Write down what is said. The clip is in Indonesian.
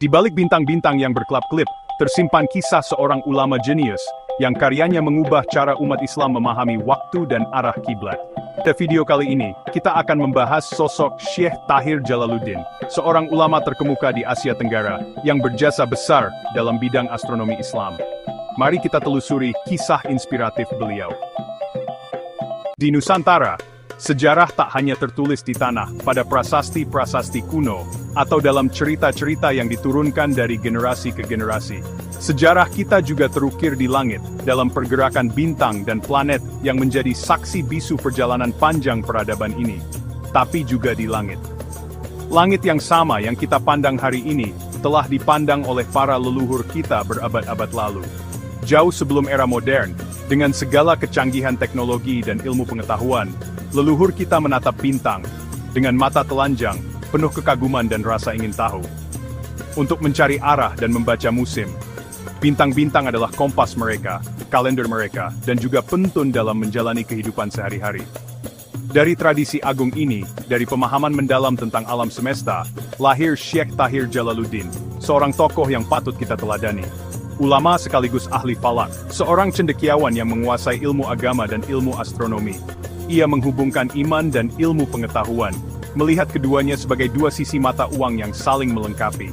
Di balik bintang-bintang yang berkelap-kelip, tersimpan kisah seorang ulama jenius yang karyanya mengubah cara umat Islam memahami waktu dan arah kiblat. Pada video kali ini, kita akan membahas sosok Syekh Tahir Jalaluddin, seorang ulama terkemuka di Asia Tenggara yang berjasa besar dalam bidang astronomi Islam. Mari kita telusuri kisah inspiratif beliau. Di Nusantara, sejarah tak hanya tertulis di tanah pada prasasti-prasasti kuno atau dalam cerita-cerita yang diturunkan dari generasi ke generasi. Sejarah kita juga terukir di langit dalam pergerakan bintang dan planet yang menjadi saksi bisu perjalanan panjang peradaban ini, tapi juga di langit. Langit yang sama yang kita pandang hari ini telah dipandang oleh para leluhur kita berabad-abad lalu. Jauh sebelum era modern, dengan segala kecanggihan teknologi dan ilmu pengetahuan, leluhur kita menatap bintang dengan mata telanjang, penuh kekaguman dan rasa ingin tahu. Untuk mencari arah dan membaca musim, bintang-bintang adalah kompas mereka, kalender mereka, dan juga penuntun dalam menjalani kehidupan sehari-hari. Dari tradisi agung ini, dari pemahaman mendalam tentang alam semesta, lahir Syekh Tahir Jalaluddin, seorang tokoh yang patut kita teladani. Ulama sekaligus ahli falak, seorang cendekiawan yang menguasai ilmu agama dan ilmu astronomi. Ia menghubungkan iman dan ilmu pengetahuan, melihat keduanya sebagai dua sisi mata uang yang saling melengkapi.